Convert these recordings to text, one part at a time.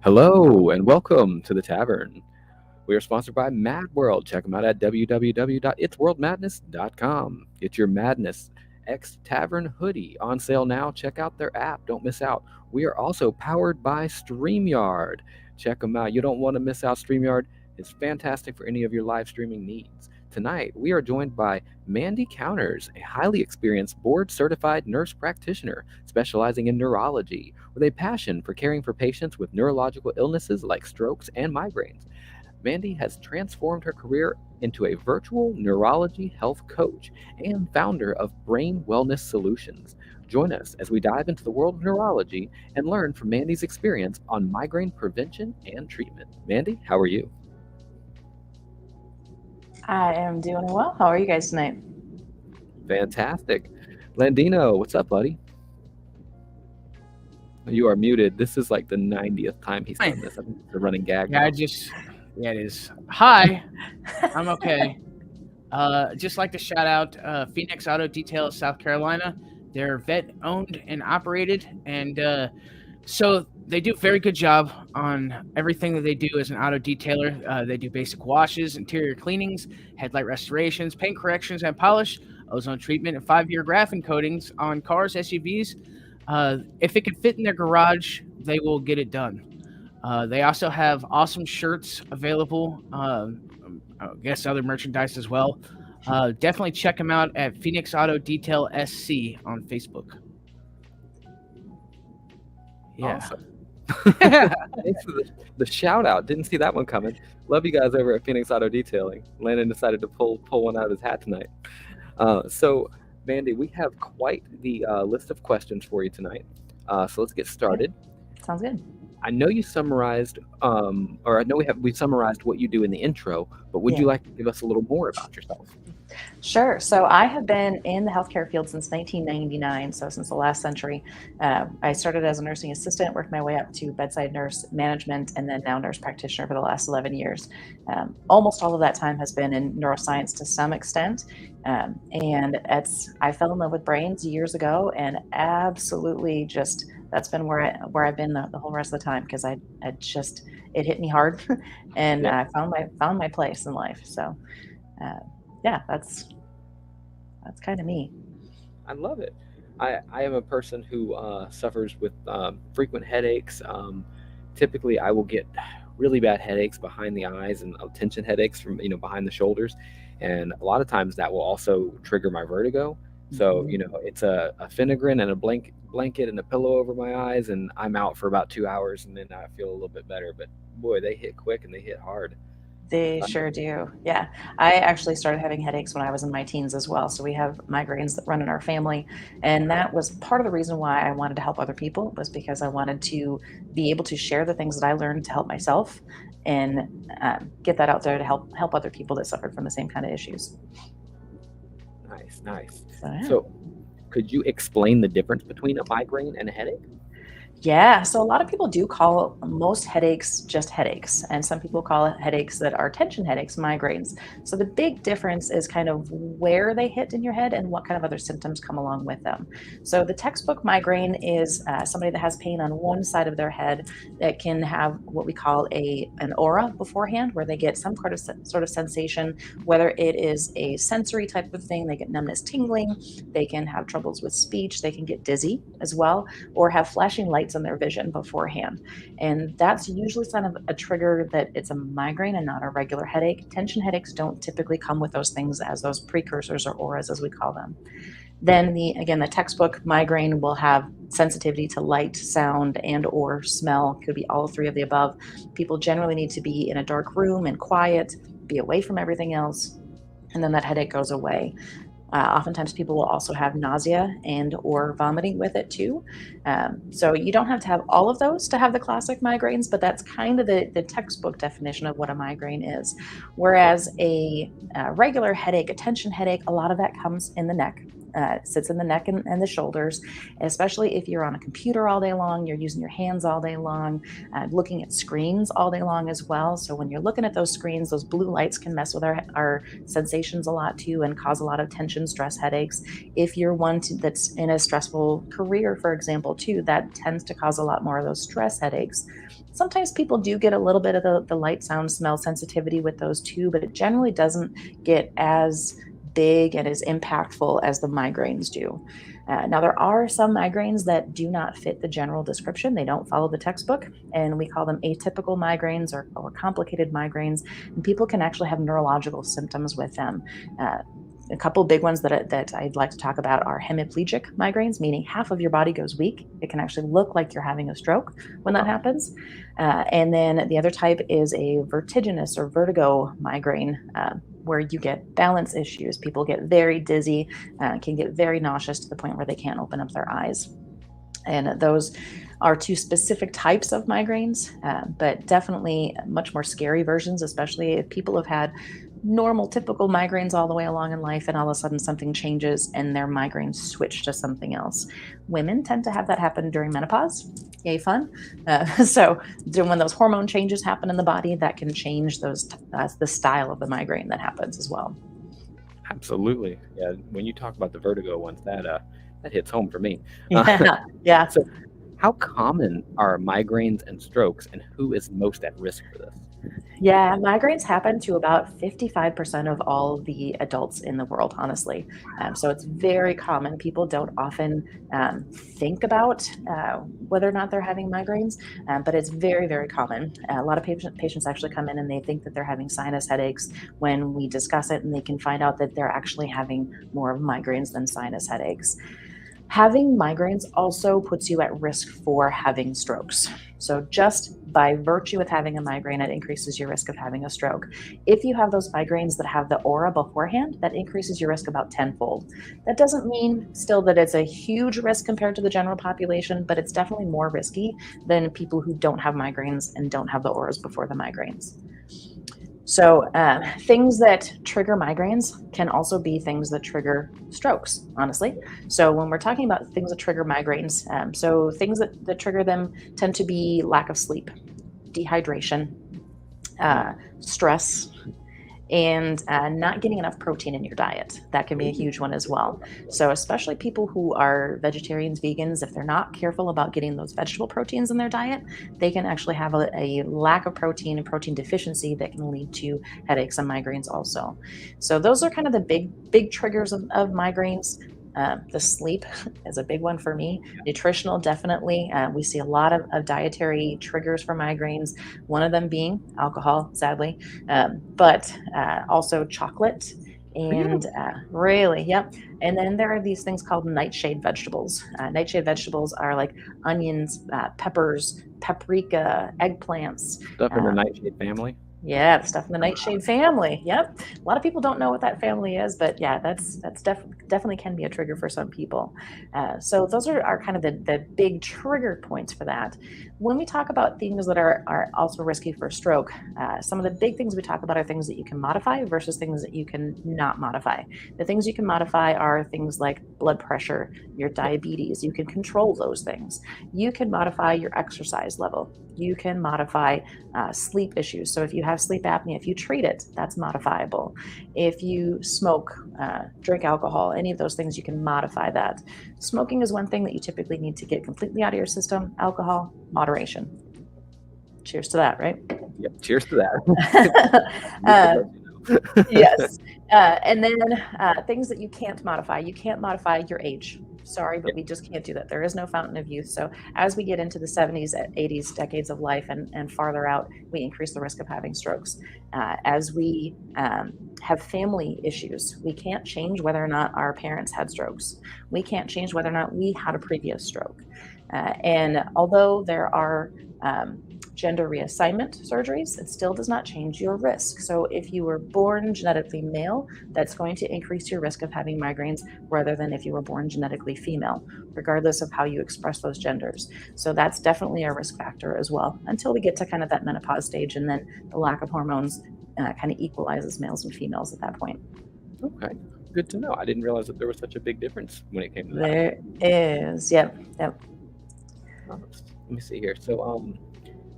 Hello and welcome to the tavern. We are sponsored by Mad World. Check them out at www.itsworldmadness.com. Get your Madness X Tavern hoodie on sale now. Check out their app. Don't miss out. We are also powered by StreamYard. Check them out. You don't want to miss out. StreamYard is fantastic for any of your live streaming needs. Tonight, we are joined by Mandi Counters, a highly experienced board certified nurse practitioner specializing in neurology, with a passion for caring for patients with neurological illnesses like strokes and migraines. Mandi has transformed her career into a virtual neurology health coach and founder of Brain Wellness Solutions. Join us as we dive into the world of neurology and learn from Mandi's experience on migraine prevention and treatment. Mandi, how are you? I am doing well. How are you guys tonight? Fantastic. Landino, what's up, buddy? You are muted. This is like the 90th time he's done this. I think it's a running gag. Yeah, it is. Hi, I'm okay. Just like to shout out Phoenix Auto Detail, South Carolina. They're vet owned and operated, and so they do a very good job on everything that they do as an auto detailer. They do basic washes, interior cleanings, headlight restorations, paint corrections and polish, ozone treatment, and 5-year graphene coatings on cars, SUVs. If it can fit in their garage, they will get it done. They also have awesome shirts available. I guess other merchandise as well. Definitely check them out at Phoenix Auto Detail SC on Facebook. Yeah. Awesome. Thanks for the shout out. Didn't see that one coming. Love you guys over at Phoenix Auto Detailing. Landon decided to pull one out of his hat tonight. So, Mandi, we have quite the list of questions for you tonight. So let's get started. Sounds good. I know you summarized, or I know we summarized what you do in the intro, but would you like to give us a little more about yourself? Sure. So I have been in the healthcare field since 1999, so since the last century. I started as a nursing assistant, worked my way up to bedside nurse management, and then now nurse practitioner for the last 11 years. Almost all of that time has been in neuroscience to some extent. And I fell in love with brains years ago, and absolutely just that's been where I've been the whole rest of the time, because it hit me hard, and I found my place in life. So. That's kind of me. I love it. I am a person who suffers with frequent headaches. Typically, I will get really bad headaches behind the eyes and tension headaches from behind the shoulders, and a lot of times that will also trigger my vertigo. So it's a Finagrin and a blanket and a pillow over my eyes, and I'm out for about 2 hours, and then I feel a little bit better. But boy, they hit quick and they hit hard. They sure do. Yeah. I actually started having headaches when I was in my teens as well. So we have migraines that run in our family. And that was part of the reason why I wanted to help other people, was because I wanted to be able to share the things that I learned to help myself and get that out there to help other people that suffered from the same kind of issues. Nice. So could you explain the difference between a migraine and a headache? Yeah, so a lot of people do call most headaches just headaches, and some people call it headaches that are tension headaches, migraines. So the big difference is kind of where they hit in your head and what kind of other symptoms come along with them. So the textbook migraine is somebody that has pain on one side of their head that can have what we call an aura beforehand, where they get some sort of sensation, whether it is a sensory type of thing, they get numbness, tingling, they can have troubles with speech, they can get dizzy as well, or have flashing lights in their vision beforehand. And that's usually kind of a trigger that it's a migraine and not a regular headache. Tension headaches don't typically come with those things as those precursors, or auras as we call them. Then the textbook migraine will have sensitivity to light, sound, and or smell. Could be all three of the above. People generally need to be in a dark room and quiet, be away from everything else, and then that headache goes away. Oftentimes people will also have nausea and or vomiting with it too. So you don't have to have all of those to have the classic migraines, but that's kind of the textbook definition of what a migraine is. Whereas a regular headache, a tension headache, a lot of that comes in the neck. sits in the neck and the shoulders, especially if you're on a computer all day long, you're using your hands all day long, looking at screens all day long as well. So when you're looking at those screens, those blue lights can mess with our sensations a lot too and cause a lot of tension, stress, headaches. If you're that's in a stressful career, for example, too, that tends to cause a lot more of those stress headaches. Sometimes people do get a little bit of the light, sound, smell sensitivity with those too, but it generally doesn't get as big and as impactful as the migraines do. Now, there are some migraines that do not fit the general description. They don't follow the textbook, and we call them atypical migraines or complicated migraines. And people can actually have neurological symptoms with them. A couple big ones that I'd like to talk about are hemiplegic migraines, meaning half of your body goes weak. It can actually look like you're having a stroke when that happens. And then the other type is a vertiginous or vertigo migraine, where you get balance issues. People get very dizzy, can get very nauseous to the point where they can't open up their eyes. And those are two specific types of migraines, but definitely much more scary versions, especially if people have had normal, typical migraines all the way along in life, and all of a sudden something changes and their migraines switch to something else. Women tend to have that happen during menopause. Yay, fun. So when those hormone changes happen in the body, that can change the style of the migraine that happens as well. Absolutely. Yeah. When you talk about the vertigo ones, that hits home for me. Yeah. So how common are migraines and strokes, and who is most at risk for this? Yeah, migraines happen to about 55% of all the adults in the world, honestly. So it's very common. People don't often think about whether or not they're having migraines, but it's very, very common. A lot of patients actually come in and they think that they're having sinus headaches when we discuss it, and they can find out that they're actually having more migraines than sinus headaches. Having migraines also puts you at risk for having strokes. So just by virtue of having a migraine, it increases your risk of having a stroke. If you have those migraines that have the aura beforehand, that increases your risk about tenfold. That doesn't mean still that it's a huge risk compared to the general population, but it's definitely more risky than people who don't have migraines and don't have the auras before the migraines. So things that trigger migraines can also be things that trigger strokes, honestly. So when we're talking about things that trigger migraines, so things that trigger them tend to be lack of sleep, dehydration, stress, and not getting enough protein in your diet. That can be a huge one as well. So especially people who are vegetarians, vegans, if they're not careful about getting those vegetable proteins in their diet, they can actually have a lack of protein and protein deficiency that can lead to headaches and migraines also. So those are kind of the big triggers of migraines. The sleep is a big one for me. Nutritional, definitely. We see a lot of dietary triggers for migraines, one of them being alcohol, sadly, but also chocolate. And really, yep. And then there are these things called nightshade vegetables. Nightshade vegetables are like onions, peppers, paprika, eggplants. Stuff in the nightshade family? Yeah, the stuff in the nightshade family. Yep. A lot of people don't know what that family is, but yeah, that's definitely can be a trigger for some people. So those are kind of the big trigger points for that. When we talk about things that are also risky for stroke, some of the big things we talk about are things that you can modify versus things that you can not modify. The things you can modify are things like blood pressure, your diabetes. You can control those things. You can modify your exercise level. You can modify sleep issues. So if you have sleep apnea, if you treat it, that's modifiable. If you smoke, drink alcohol, any of those things, you can modify that. Smoking is one thing that you typically need to get completely out of your system. Alcohol, moderation. Cheers to that, right? Yep. Cheers to that. Yes. And then things that you can't modify. You can't modify your age. Sorry, but we just can't do that. There is no fountain of youth. So as we get into the 70s, 80s, decades of life and farther out, we increase the risk of having strokes. As we have family issues, we can't change whether or not our parents had strokes. We can't change whether or not we had a previous stroke. And although there are gender reassignment surgeries, it still does not change your risk. So if you were born genetically male, that's going to increase your risk of having migraines rather than if you were born genetically female, regardless of how you express those genders. So that's definitely a risk factor as well, until we get to kind of that menopause stage, and then the lack of hormones kind of equalizes males and females at that point. Okay. good to know. I didn't realize that there was such a big difference when it came to that. There is. Yep. Let me see here. So,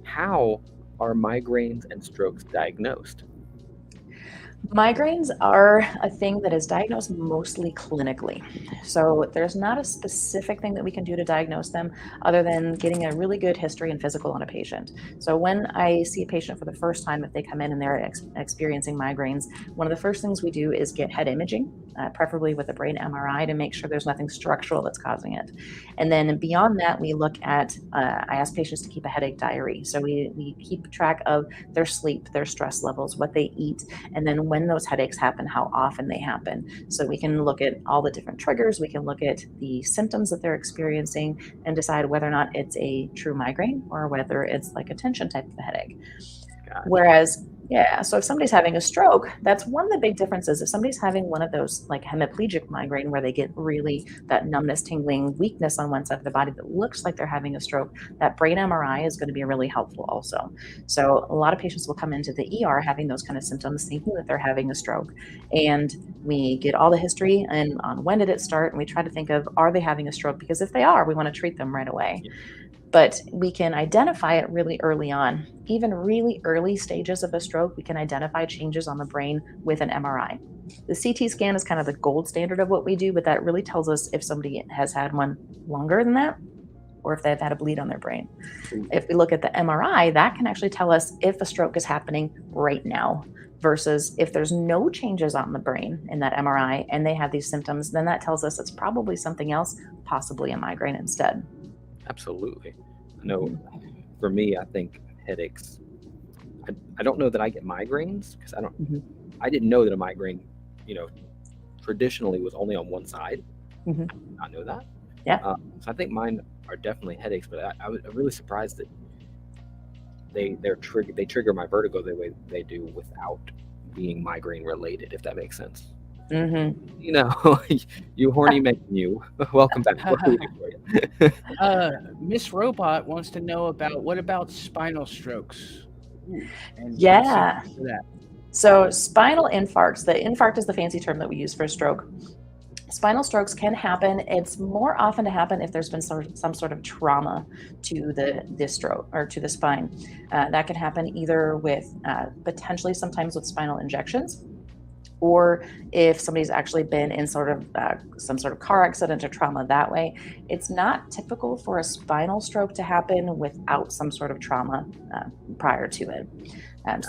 how are migraines and strokes diagnosed? Migraines are a thing that is diagnosed mostly clinically. So there's not a specific thing that we can do to diagnose them other than getting a really good history and physical on a patient. So when I see a patient for the first time, if they come in and they're experiencing migraines, one of the first things we do is get head imaging, preferably with a brain MRI, to make sure there's nothing structural that's causing it. And then beyond that, we look at, I ask patients to keep a headache diary. So we keep track of their sleep, their stress levels, what they eat, and then when those headaches happen, how often they happen. So we can look at all the different triggers, we can look at the symptoms that they're experiencing and decide whether or not it's a true migraine or whether it's like a tension type of headache. Gotcha. Whereas, yeah, so if somebody's having a stroke, that's one of the big differences. If somebody's having one of those like hemiplegic migraine where they get really that numbness, tingling, weakness on one side of the body that looks like they're having a stroke, that brain MRI is going to be really helpful also. So a lot of patients will come into the ER having those kind of symptoms, thinking that they're having a stroke. And we get all the history and on when did it start, and we try to think of, are they having a stroke? Because if they are, we want to treat them right away. Yeah. But we can identify it really early on. Even really early stages of a stroke, we can identify changes on the brain with an MRI. The CT scan is kind of the gold standard of what we do, but that really tells us if somebody has had one longer than that or if they've had a bleed on their brain. If we look at the MRI, that can actually tell us if a stroke is happening right now, versus if there's no changes on the brain in that MRI and they have these symptoms, then that tells us it's probably something else, possibly a migraine instead. Absolutely. I know for me, I think headaches, I don't know that I get migraines because I didn't know that a migraine, traditionally was only on one side. I did not know that. Yeah. So I think mine are definitely headaches, but I'm really surprised that they trigger my vertigo the way they do without being migraine related, if that makes sense. You horny man, you. Welcome back. What can we do for you? Miss Robot wants to know what about spinal strokes? And Yeah. what's that? So spinal infarcts, the infarct is the fancy term that we use for stroke. Spinal strokes can happen. It's more often to happen if there's been some sort of trauma to the stroke or to the spine. That can happen either with potentially sometimes with spinal injections, or if somebody's actually been in some sort of car accident or trauma that way. It's not typical for a spinal stroke to happen without some sort of trauma prior to it.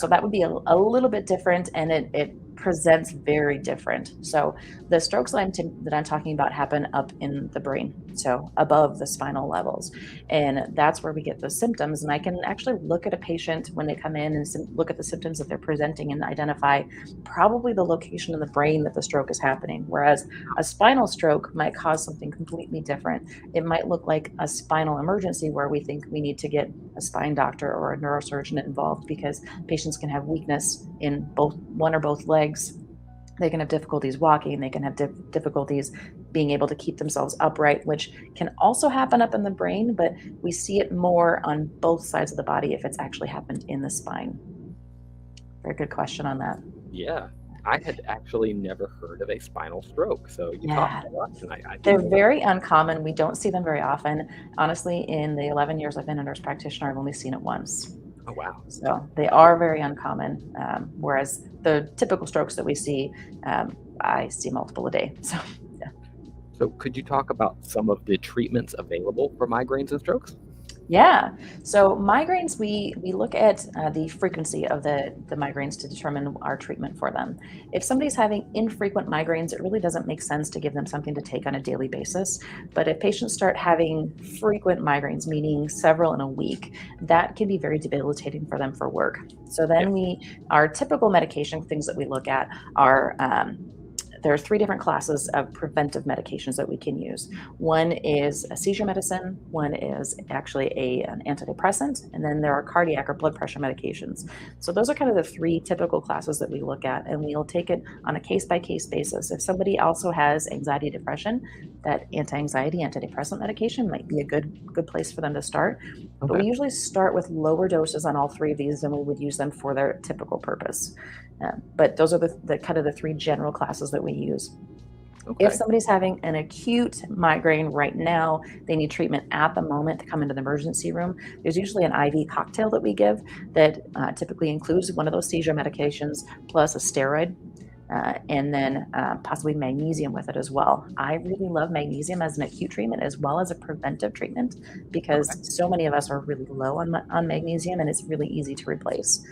So that would be a little bit different, and it presents very different. So the strokes that I'm talking about happen up in the brain, so above the spinal levels, and that's where we get those symptoms. And I can actually look at a patient when they come in and look at the symptoms that they're presenting and identify probably the location in the brain that the stroke is happening. Whereas a spinal stroke might cause something completely different. It might look like a spinal emergency where we think we need to get a spine doctor or a neurosurgeon involved, because patients can have weakness in one or both legs. They can have difficulties walking. They can have difficulties being able to keep themselves upright, which can also happen up in the brain, but we see it more on both sides of the body if it's actually happened in the spine. Very good question on that. Yeah. I had actually never heard of a spinal stroke. So you talked a lot tonight. They're very uncommon. We don't see them very often. Honestly, in the 11 years I've been a nurse practitioner, I've only seen it once. Oh, wow. So they are very uncommon, whereas the typical strokes that we see, I see multiple a day. So, yeah. So could you talk about some of the treatments available for migraines and strokes? Yeah. So migraines, we look at the frequency of the migraines to determine our treatment for them. If somebody's having infrequent migraines, it really doesn't make sense to give them something to take on a daily basis. But if patients start having frequent migraines, meaning several in a week, that can be very debilitating for them for work. So then our typical medication things that we look at are there are 3 different classes of preventive medications that we can use. One is a seizure medicine, one is actually an antidepressant, and then there are cardiac or blood pressure medications. So those are kind of the 3 typical classes that we look at, and we'll take it on a case-by-case basis. If somebody also has anxiety, depression, that anti-anxiety, antidepressant medication might be a good place for them to start. Okay. But we usually start with lower doses on all 3 of these, and we would use them for their typical purpose. But those are the kind of the 3 general classes that we use. Okay. If somebody's having an acute migraine right now, they need treatment at the moment to come into the emergency room. There's usually an IV cocktail that we give that typically includes one of those seizure medications plus a steroid. And then possibly magnesium with it as well. I really love magnesium as an acute treatment as well as a preventive treatment because so many of us are really low on magnesium and it's really easy to replace.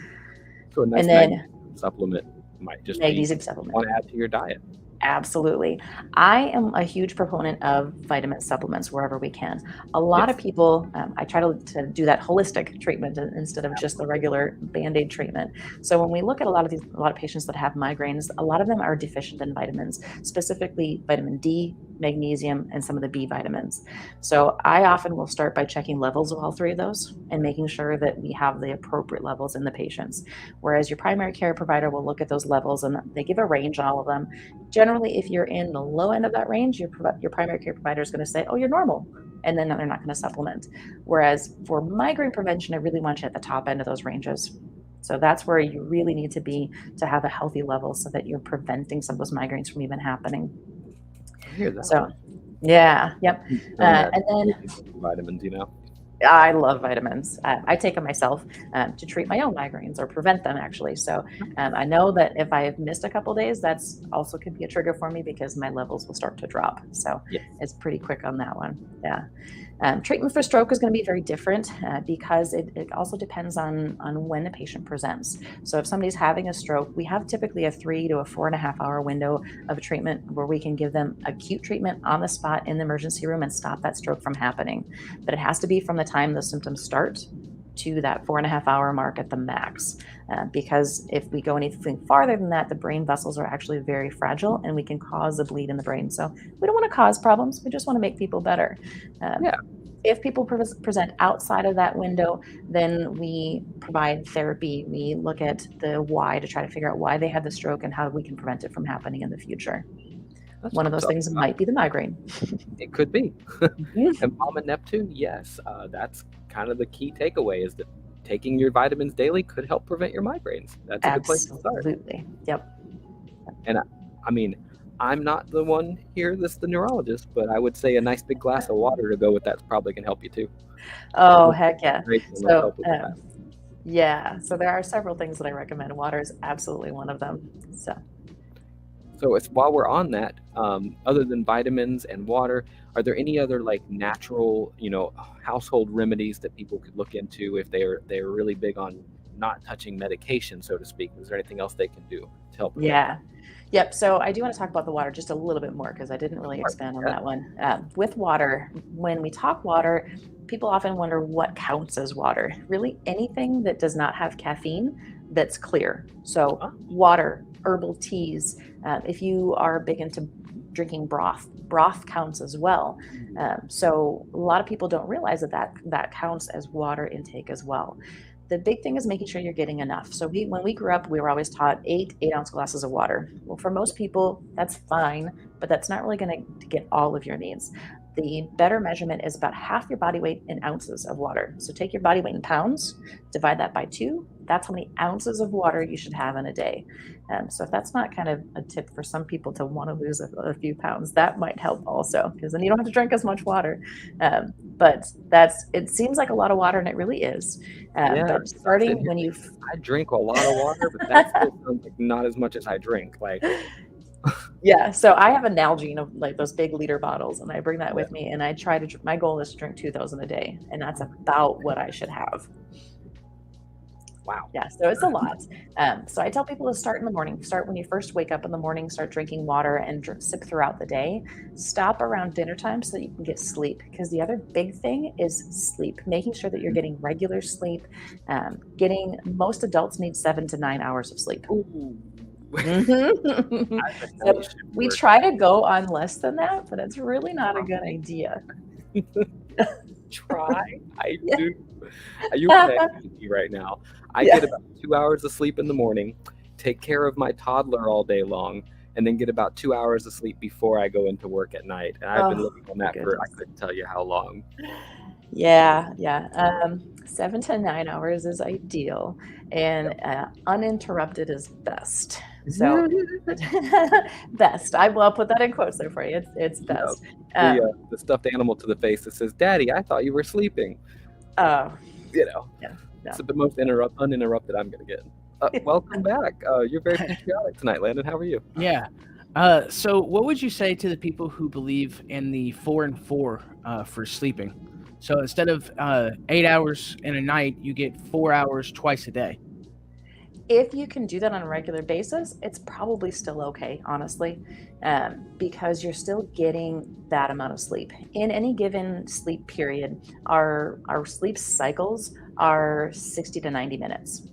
So a nice And then magnesium supplement might just be magnesium supplement. want to add to your diet. Absolutely. I am a huge proponent of vitamin supplements wherever we can. A lot of people, I try to do that holistic treatment instead of just the regular Band-Aid treatment. So when we look at a lot of patients that have migraines, a lot of them are deficient in vitamins, specifically vitamin D, magnesium, and some of the B vitamins. So I often will start by checking levels of all three of those and making sure that we have the appropriate levels in the patients. Whereas your primary care provider will look at those levels and they give a range on all of them. Generally, if you're in the low end of that range, your primary care provider is going to say, oh, you're normal. And then they're not going to supplement. Whereas for migraine prevention, I really want you at the top end of those ranges. So that's where you really need to be to have a healthy level so that you're preventing some of those migraines from even happening. I hear that. So, yeah, yep. And then vitamins, I love vitamins. I take them myself to treat my own migraines or prevent them, actually. So I know that if I have missed a couple days, that's also could be a trigger for me because my levels will start to drop. So it's pretty quick on that one. Yeah. Treatment for stroke is going to be very different because it also depends on when the patient presents. So if somebody's having a stroke, we have typically a 3 to a 4.5 hour window of treatment where we can give them acute treatment on the spot in the emergency room and stop that stroke from happening. But it has to be from the time the symptoms start to that 4.5 hour mark at the max. Because if we go anything farther than that, the brain vessels are actually very fragile and we can cause a bleed in the brain. So we don't want to cause problems. We just want to make people better. If people present outside of that window, then we provide therapy. We look at the why to try to figure out why they had the stroke and how we can prevent it from happening in the future. One of those things might be the migraine. It could be. And Mama Neptune, yes, that's kind of the key takeaway is that taking your vitamins daily could help prevent your migraines. That's a good place to start. Absolutely. Yep. And I mean, I'm not the one here that's the neurologist, but I would say a nice big glass of water to go with that probably can help you too. Oh, heck yeah. So, yeah. So there are several things that I recommend. Water is absolutely one of them. So it's while we're on that, other than vitamins and water, are there any other like natural, household remedies that people could look into if they're really big on not touching medication, so to speak? Is there anything else they can do to help? Yeah. Yep. So I do want to talk about the water just a little bit more because I didn't really expand on that one. With water, when we talk water, people often wonder what counts as water. Really anything that does not have caffeine that's clear. So water, herbal teas. If you are big into drinking broth counts as well. So a lot of people don't realize that counts as water intake as well. The big thing is making sure you're getting enough. So when we grew up, we were always taught 8-ounce glasses of water. Well, for most people, that's fine, but that's not really going to get all of your needs. The better measurement is about half your body weight in ounces of water. So take your body weight in pounds, divide that by 2. That's how many ounces of water you should have in a day. So if that's not kind of a tip for some people to want to lose a few pounds, that might help also, because then you don't have to drink as much water. But it seems like a lot of water, and it really is. But starting when I drink a lot of water, but that still sounds like not as much as I drink. Yeah, so I have a Nalgene of like those big liter bottles, and I bring that with me, and I try to. My goal is to drink 2,000 a day, and that's about what I should have. Wow. Yeah, so it's a lot. So I tell people to start in the morning. Start when you first wake up in the morning. Start drinking water and sip throughout the day. Stop around dinner time so that you can get sleep. Because the other big thing is sleep. Making sure that you're getting regular sleep. Most adults need 7 to 9 hours of sleep. So we try to go on less than that, but it's really not a good idea. Try. I do. You can't me right now. I get about 2 hours of sleep in the morning, take care of my toddler all day long, and then get about 2 hours of sleep before I go into work at night. And I've been living on that for I couldn't tell you how long. Yeah. 7 to 9 hours is ideal, and uninterrupted is best. So, best. I'll put that in quotes there for you. It's best. The stuffed animal to the face that says, "Daddy, I thought you were sleeping." Yeah, It's the most uninterrupted I'm going to get. Welcome back. You're very patriotic tonight, Landon. How are you? Yeah. So what would you say to the people who believe in the 4 and 4 for sleeping? So instead of 8 hours in a night, you get 4 hours twice a day. If you can do that on a regular basis, it's probably still okay, honestly, because you're still getting that amount of sleep. In any given sleep period, our sleep cycles are 60 to 90 minutes.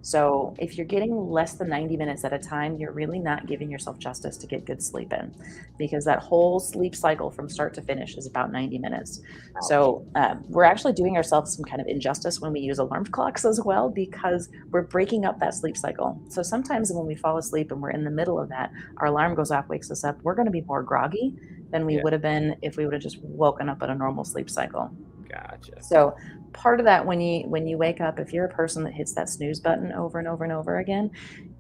So if you're getting less than 90 minutes at a time, you're really not giving yourself justice to get good sleep in, because that whole sleep cycle from start to finish is about 90 minutes. So we're actually doing ourselves some kind of injustice when we use alarm clocks as well, because we're breaking up that sleep cycle. So sometimes when we fall asleep and we're in the middle of that, our alarm goes off, wakes us up, we're going to be more groggy than we would have been if we would have just woken up at a normal sleep cycle. Gotcha. So part of that, when you wake up, if you're a person that hits that snooze button over and over and over again,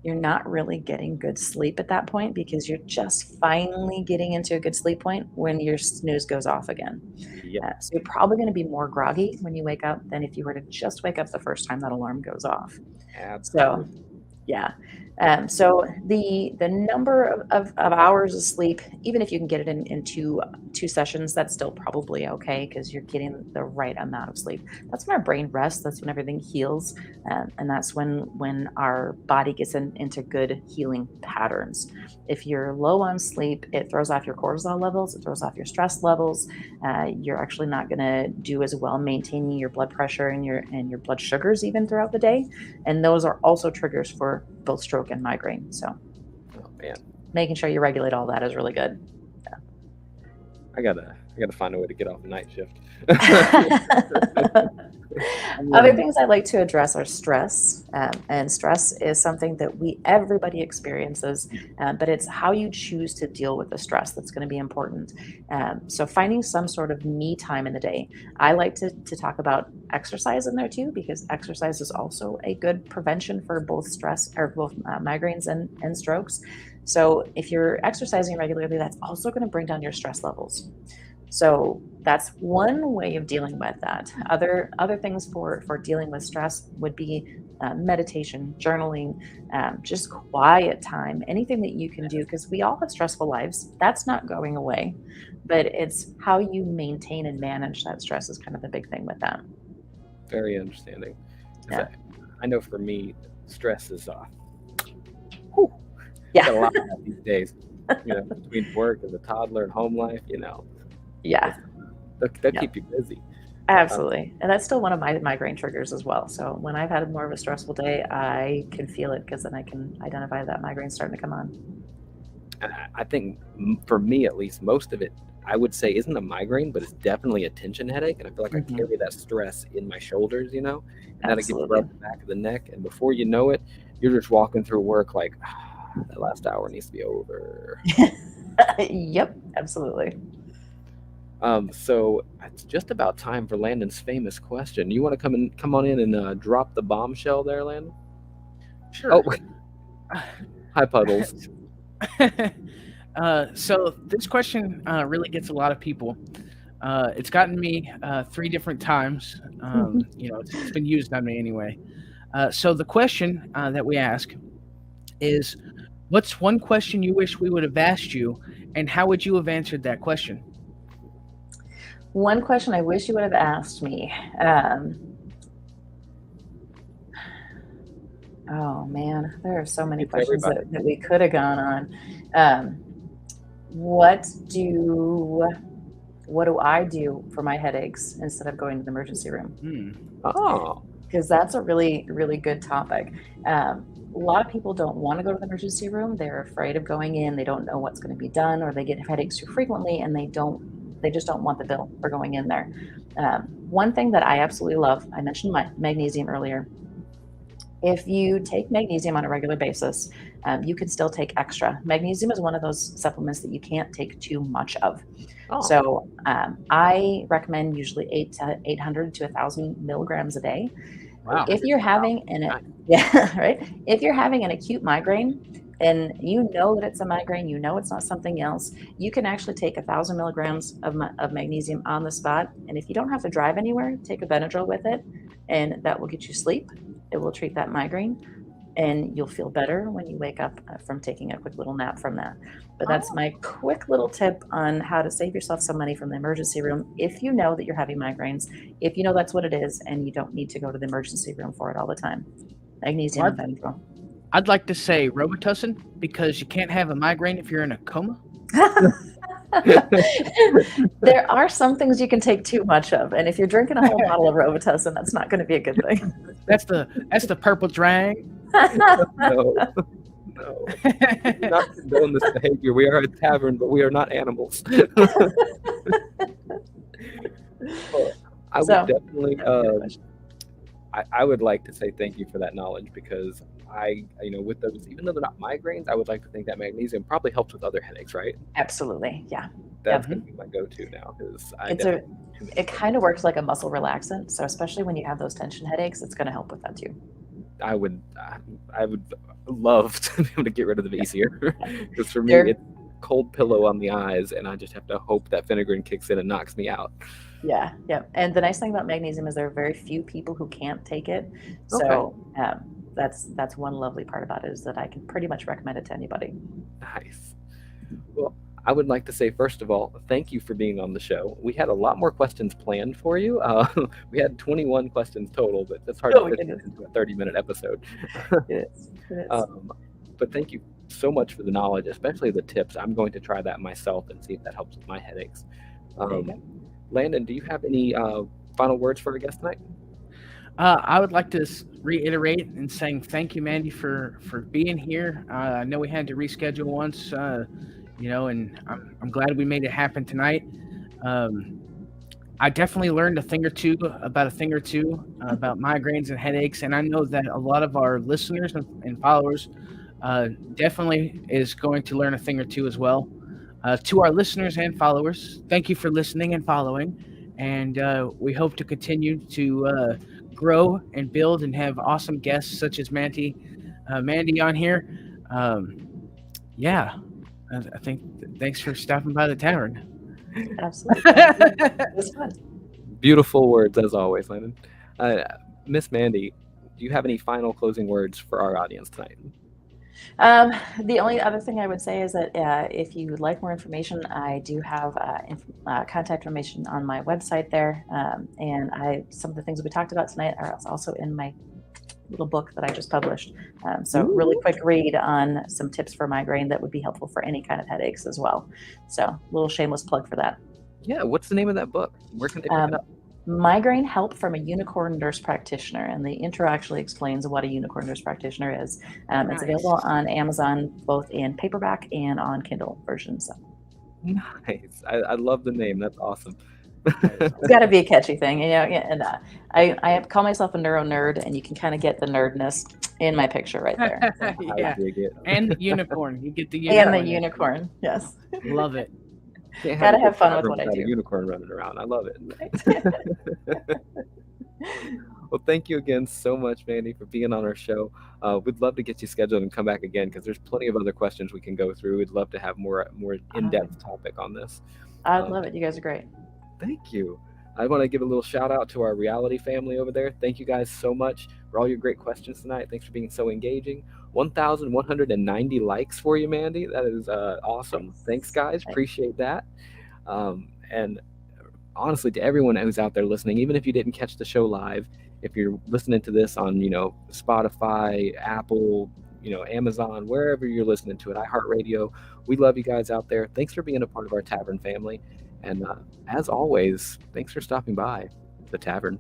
you're not really getting good sleep at that point, because you're just finally getting into a good sleep point when your snooze goes off again. So you're probably going to be more groggy when you wake up than if you were to just wake up the first time that alarm goes off. Absolutely. So yeah. So the number of hours of sleep, even if you can get it in two sessions, that's still probably okay, because you're getting the right amount of sleep. That's when our brain rests. That's when everything heals, and that's when our body gets into good healing patterns. If you're low on sleep, it throws off your cortisol levels. It throws off your stress levels. You're actually not going to do as well maintaining your blood pressure and your blood sugars even throughout the day. And those are also triggers for both stroke and migraine. So, making sure you regulate all that is really good. Yeah. I gotta find a way to get off the night shift. Other things I like to address are stress, and stress is something that everybody experiences, but it's how you choose to deal with the stress that's going to be important. So finding some sort of me time in the day. I like to talk about exercise in there too, because exercise is also a good prevention for both stress or both migraines and strokes. So if you're exercising regularly, that's also going to bring down your stress levels. So that's one way of dealing with that. Other things for dealing with stress would be meditation, journaling, just quiet time, anything that you can do, because we all have stressful lives. That's not going away, but it's how you maintain and manage that stress is kind of the big thing with that. Very understanding. Yeah. I know for me, stress is a lot these days. Between work and the toddler and home life, Yeah. They'll keep you busy. Absolutely. And that's still one of my migraine triggers as well. So when I've had more of a stressful day, I can feel it, because then I can identify that migraine starting to come on. I think for me, at least, most of it, I would say, isn't a migraine, but it's definitely a tension headache. And I feel like I carry that stress in my shoulders, and then it gets rubbed the back of the neck. And before you know it, you're just walking through work like, that last hour needs to be over. Yep, absolutely. So it's just about time for Landon's famous question. You want to come on in and drop the bombshell there, Landon? Sure. Oh, hi, Puddles. So this question really gets a lot of people. It's gotten me 3 different times. It's been used on me anyway. So the question that we ask is, what's one question you wish we would have asked you, and how would you have answered that question? One question I wish you would have asked me. Oh man, there are so many questions that we could have gone on. What do I do for my headaches instead of going to the emergency room? Oh, because that's a really, really good topic. A lot of people don't want to go to the emergency room. They're afraid of going in. They don't know what's going to be done, or they get headaches too frequently, and they just don't want the bill for going in there. One thing that I absolutely love, I mentioned magnesium earlier. If you take magnesium on a regular basis, you can still take extra. Magnesium is one of those supplements that you can't take too much of. Oh, So I recommend usually 800 to 1,000 milligrams a day. Wow. If you're having yeah, right. If you're having an acute migraine and you know that it's a migraine, you know it's not something else, you can actually take 1,000 milligrams of magnesium on the spot. And if you don't have to drive anywhere, take a Benadryl with it, and that will get you sleep. It will treat that migraine, and you'll feel better when you wake up from taking a quick little nap from that. But that's my quick little tip on how to save yourself some money from the emergency room if you know that you're having migraines, if you know that's what it is, and you don't need to go to the emergency room for it all the time. Magnesium and Benadryl. I'd like to say Robitussin because you can't have a migraine if you're in a coma. There are some things you can take too much of, and if you're drinking a whole bottle of Robitussin, that's not going to be a good thing. That's the purple drang. no. No. We do not condone this behavior. We are a tavern, but we are not animals. Well, I would definitely I would like to say thank you for that knowledge, because with those, even though they're not migraines, I would like to think that magnesium probably helps with other headaches, right? Absolutely, yeah. That's going to be my go-to now, because it kind of works like a muscle relaxant. So especially when you have those tension headaches, it's going to help with that too. I would love to be able to get rid of them easier, because for me, it's cold pillow on the eyes, and I just have to hope that Finnegan kicks in and knocks me out. Yeah. And the nice thing about magnesium is there are very few people who can't take it. So that's one lovely part about it, is that I can pretty much recommend it to anybody. Nice. Well, I would like to say, first of all, thank you for being on the show. We had a lot more questions planned for you. We had 21 questions total, but that's hard to fit into a 30-minute episode. It is. But thank you so much for the knowledge, especially the tips. I'm going to try that myself and see if that helps with my headaches. Landon, do you have any final words for our guest tonight? I would like to reiterate and saying thank you, Mandi, for being here. I know we had to reschedule once, and I'm glad we made it happen tonight. I definitely learned a thing or two about migraines and headaches, and I know that a lot of our listeners and followers definitely is going to learn a thing or two as well. To our listeners and followers, thank you for listening and following, and we hope to continue to grow and build and have awesome guests such as Mandi on here. I think thanks for stopping by the tavern. Absolutely. It was fun. Beautiful words as always, Landon. Miss Mandi, do you have any final closing words for our audience tonight? The only other thing I would say is that if you would like more information, I do have contact information on my website there. And some of the things we talked about tonight are also in my little book that I just published. So really quick read on some tips for migraine that would be helpful for any kind of headaches as well. So a little shameless plug for that. Yeah, what's the name of that book? Where can they pick it up? Migraine Help from a Unicorn Nurse Practitioner, and the intro actually explains what a unicorn nurse practitioner is. It's available on Amazon, both in paperback and on Kindle versions. Nice. I love the name. That's awesome. It's got to be a catchy thing, and I call myself a neuro nerd, and you can kind of get the nerdness in my picture right there. Yeah, and the unicorn. You get the unicorn. And the unicorn, yes. Love it. Gotta have fun with what I do. A unicorn running around. I love it. Well, thank you again so much, Mandi, for being on our show. We'd love to get you scheduled and come back again, because there's plenty of other questions we can go through. We'd love to have more in-depth topic on this. I'd love it. You guys are great. Thank you. I want to give a little shout out to our reality family over there. Thank you guys so much for all your great questions tonight. Thanks for being so engaging. 1,190 likes for you, Mandi. That is awesome. Thanks, guys. Appreciate that. And honestly, to everyone who's out there listening, even if you didn't catch the show live, if you're listening to this on, Spotify, Apple, Amazon, wherever you're listening to it, iHeartRadio, we love you guys out there. Thanks for being a part of our tavern family. And as always, thanks for stopping by the tavern.